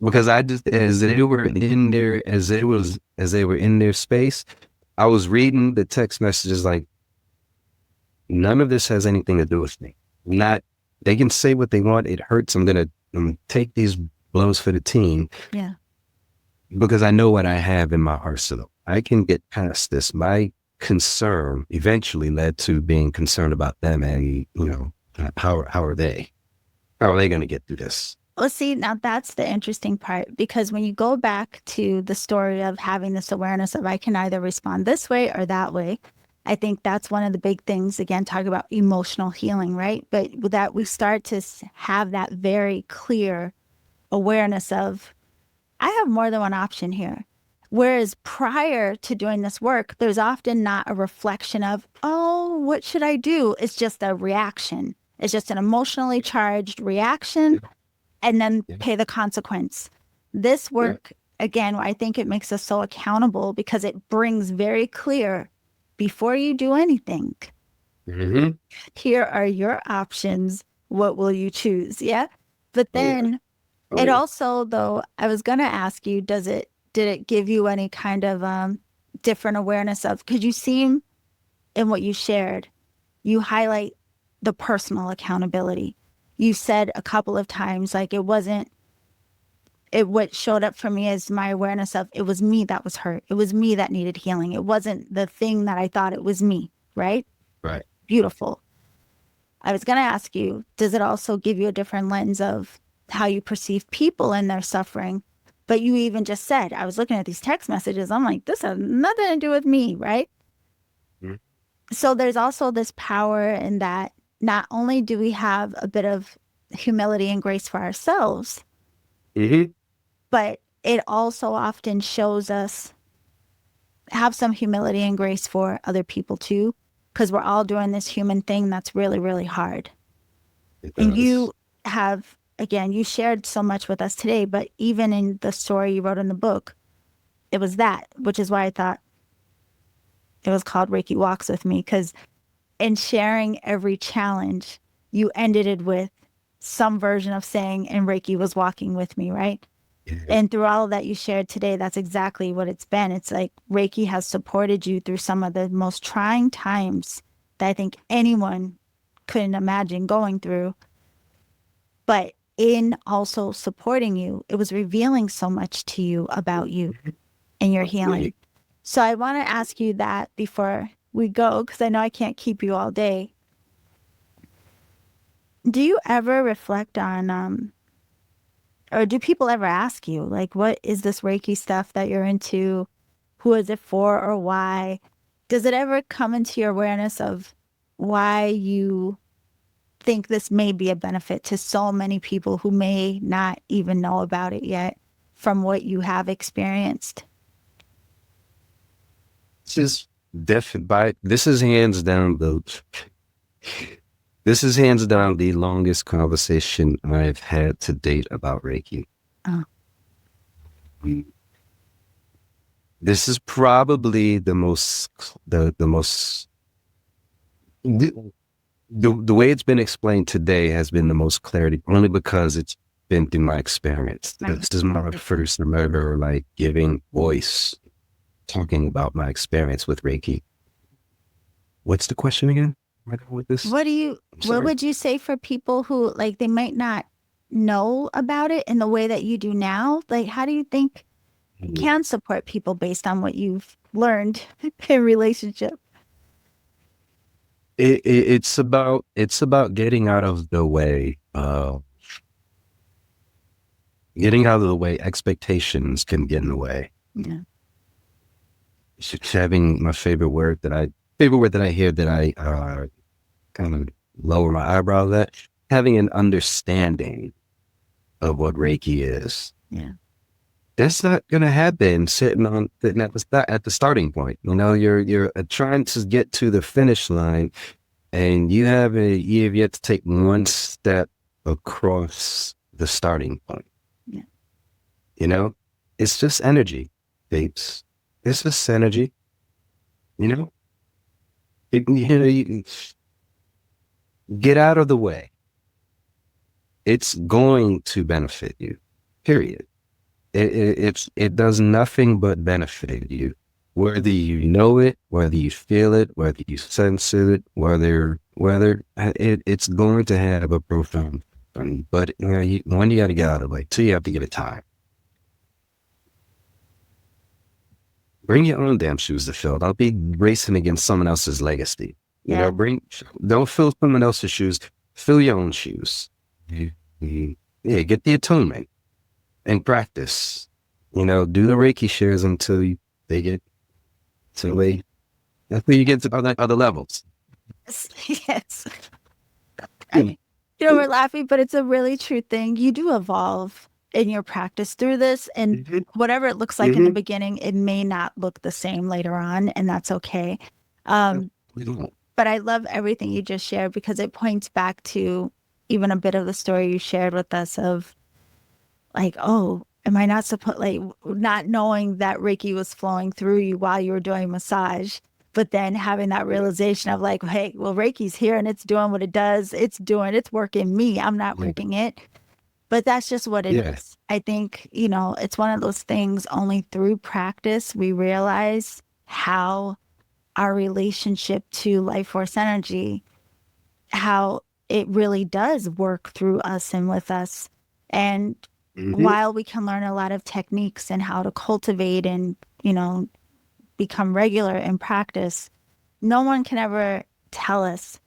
Because I just, as they were in there, as they were in their space, I was reading the text messages like, none of this has anything to do with me. Not, they can say what they want. It hurts. I'm gonna take these blows for the team Yeah. because I know what I have in my arsenal. I can get past this. My concern eventually led to being concerned about them and, how are they? How are they going to get through this? Well, see, now that's the interesting part because when you go back to the story of having this awareness of I can either respond this way or that way, I think that's one of the big things, again, talk about emotional healing, right? But with that, we start to have that very clear awareness of I have more than one option here. Whereas prior to doing this work, there's often not a reflection of, oh, what should I do? It's just a reaction. It's just an emotionally charged reaction and then Yeah. pay the consequence. This Yeah. work, again, I think it makes us so accountable because it brings very clear before you do anything, Mm-hmm. here are your options. What will you choose? Yeah. But Oh yeah. then Oh it yeah. also, though, I was going to ask you, did it give you any kind of different awareness of, because you seem in what you shared, you highlight the personal accountability. You said a couple of times, like it wasn't, what showed up for me is my awareness of it was me that was hurt. It was me that needed healing. It wasn't the thing that I thought it was me, right? Right. Beautiful. I was going to ask you, does it also give you a different lens of how you perceive people and their suffering? But you even just said, I was looking at these text messages. I'm like, this has nothing to do with me, right? So there's also this power in that not only do we have a bit of humility and grace for ourselves, Mm-hmm. but it also often shows us have some humility and grace for other people too, because we're all doing this human thing that's really, really hard. It And does. you have, again, you shared so much with us today, but even in the story you wrote in the book, it was that, which is why I thought it was called Reiki Walks with Me, because in sharing every challenge, you ended it with some version of saying, and Reiki was walking with me, right? Yeah. And through all of that you shared today, that's exactly what it's been. It's like Reiki has supported you through some of the most trying times that I think anyone couldn't imagine going through. But in also supporting you, it was revealing so much to you about you and your healing. Wait. So I want to ask you that before we go, because I know I can't keep you all day. Do you ever reflect on, or do people ever ask you, like, what is this Reiki stuff that you're into? Who is it for or why? Does it ever come into your awareness of why you think this may be a benefit to so many people who may not even know about it yet from what you have experienced? This is this is hands down this is hands down the longest conversation I've had to date about Reiki. Oh, Mm. This is probably the most the way it's been explained today has been the most clarity, only because it's been through my experience. Right. This is my first remember like giving voice, talking about my experience with Reiki. What's the question again? Am I going with this? I'm What sorry. would you say for people who like they might not know about it in the way that you do now? Like, how do you think you Mm. can support people based on what you've learned in relationship? It's about getting out of the way. Getting out of the way. Expectations can get in the way. Yeah. Having my favorite word that I hear that I kind of lower my eyebrows at, having an understanding of what Reiki is. Yeah. That's not gonna happen sitting at the starting point. You know, you're trying to get to the finish line, and you've yet to take one step across the starting point. Yeah. You know, it's just energy, babes. It's just energy. You know, you get out of the way. It's going to benefit you. Period. It does nothing but benefit you, whether you know it, whether you feel it, whether you sense it, it's going to have a profound. But one, you got to get out of the way. Two, you have to give it time. Bring your own damn shoes to fill. Don't be racing against someone else's legacy. You Yeah. know, don't fill someone else's shoes. Fill your own shoes. Yeah, get the attunement and practice. You know, do the Reiki shares they get till they until you get to other levels. Yes. I mean, we're laughing, but it's a really true thing. You do evolve in your practice through this, and Mm-hmm. whatever it looks like in the Mm-hmm. beginning, it may not look the same later on, and that's okay. Um, We don't. but I love everything you just shared because it points back to even a bit of the story you shared with us of like, oh, am I not supposed like not knowing that Reiki was flowing through you while you were doing massage, but then having that realization of like, hey, well, Reiki's here and it's doing what it does. It's working me. I'm not Yeah. working it. But that's just what it Yeah. is. I think, it's one of those things only through practice we realize how our relationship to life force energy, how it really does work through us and with us. And Mm-hmm. while we can learn a lot of techniques and how to cultivate and, become regular in practice, no one can ever tell us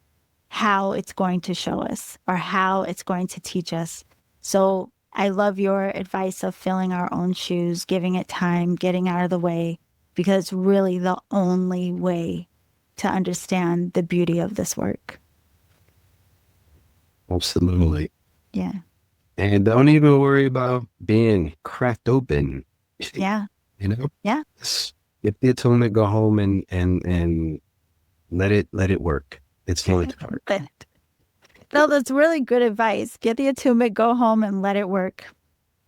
how it's going to show us or how it's going to teach us. So I love your advice of filling our own shoes, giving it time, getting out of the way, because it's really the only way to understand the beauty of this work. Absolutely. Yeah. And don't even worry about being cracked open. Yeah. You know, Yeah. just get the atonement, go home and let it work. It's going to work. But no, that's really good advice. Get the attunement, go home and let it work.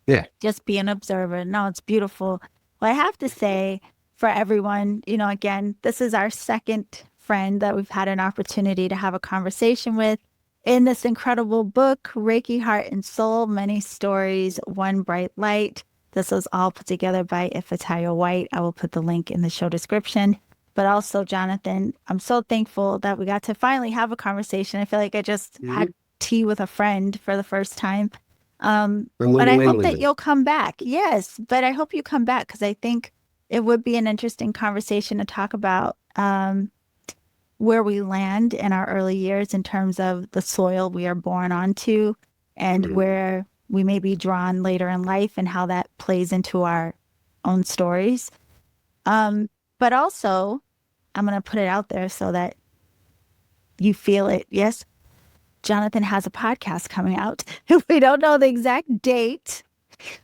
Yeah. Just be an observer. No, it's beautiful. Well, I have to say for everyone, again, this is our second friend that we've had an opportunity to have a conversation with in this incredible book, Reiki Heart and Soul, Many Stories, One Bright Light. This was all put together by Ifetayo White. I will put the link in the show description. But also, Jonathan, I'm so thankful that we got to finally have a conversation. I feel like I just Mm-hmm. had tea with a friend for the first time. But I hope that Ling. you'll come back. Yes, but I hope you come back because I think it would be an interesting conversation to talk about where we land in our early years in terms of the soil we are born onto and where we may be drawn later in life and how that plays into our own stories. But also, I'm going to put it out there so that you feel it. Yes, Jonathan has a podcast coming out. We don't know the exact date,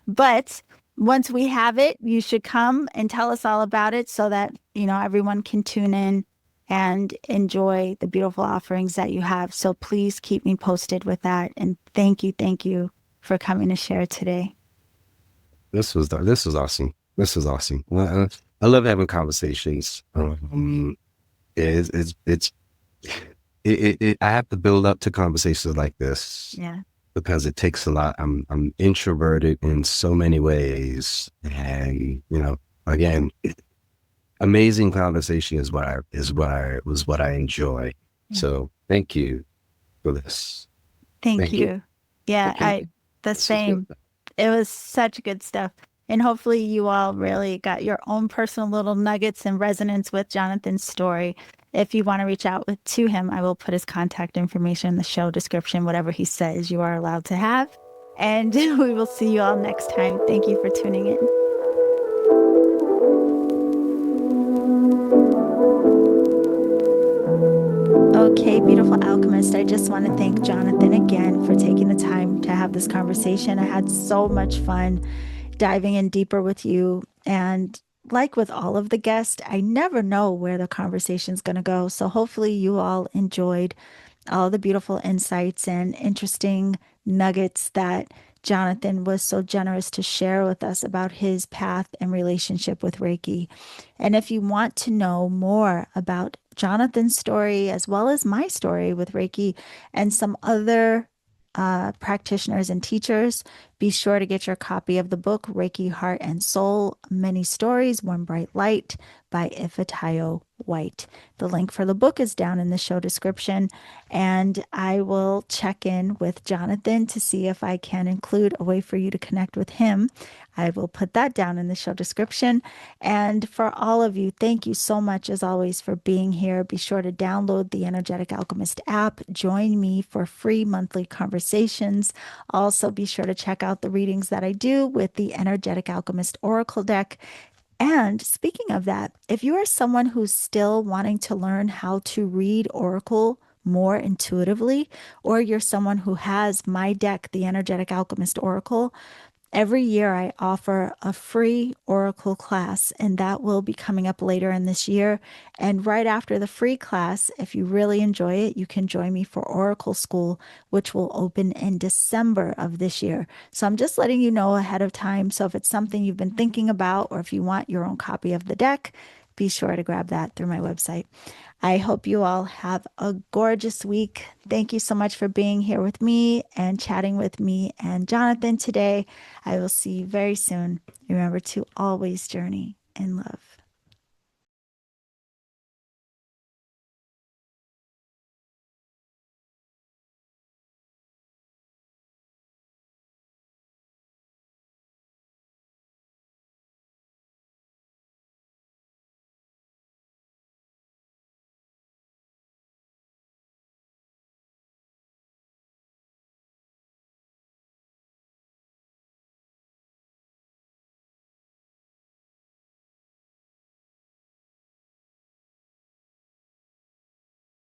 but once we have it, you should come and tell us all about it so that, everyone can tune in and enjoy the beautiful offerings that you have. So please keep me posted with that. And thank you for coming to share today. This was awesome. This was awesome. I love having conversations. It's I have to build up to conversations like this Yeah. because it takes a lot. I'm introverted in so many ways, and again, amazing conversation was what I enjoy. Yeah. So thank you for this. Thank Thank you. you. Yeah, Okay, the this was good. same. It was such good stuff. And hopefully you all really got your own personal little nuggets and resonance with Jonathan's story. If you want to reach out to him, I will put his contact information in the show description. Whatever he says, you are allowed to have. And we will see you all next time. Thank you for tuning in. Okay, beautiful alchemist. I just want to thank Jonathan again for taking the time to have this conversation. I had so much fun diving in deeper with you. And like with all of the guests, I never know where the conversation's going to go. So hopefully you all enjoyed all the beautiful insights and interesting nuggets that Jonathan was so generous to share with us about his path and relationship with Reiki. And if you want to know more about Jonathan's story, as well as my story with Reiki and some other practitioners and teachers, be sure to get your copy of the book, Reiki Heart and Soul, Many Stories, One Bright Light by Ifetayo White. The link for the book is down in the show description, and I will check in with Jonathan to see if I can include a way for you to connect with him. I will put that down in the show description. And for all of you, thank you so much, as always, for being here. Be sure to download the Energetic Alchemist app. Join me for free monthly conversations. Also, be sure to check out the readings that I do with the Energetic Alchemist Oracle deck. And speaking of that, if you are someone who's still wanting to learn how to read Oracle more intuitively, or you're someone who has my deck, the Energetic Alchemist Oracle, every year I offer a free Oracle class, and that will be coming up later in this year. And right after the free class, if you really enjoy it, you can join me for Oracle School, which will open in December of this year. So I'm just letting you know ahead of time. So if it's something you've been thinking about, or if you want your own copy of the deck, be sure to grab that through my website. I hope you all have a gorgeous week. Thank you so much for being here with me and chatting with me and Jonathan today. I will see you very soon. Remember to always journey in love.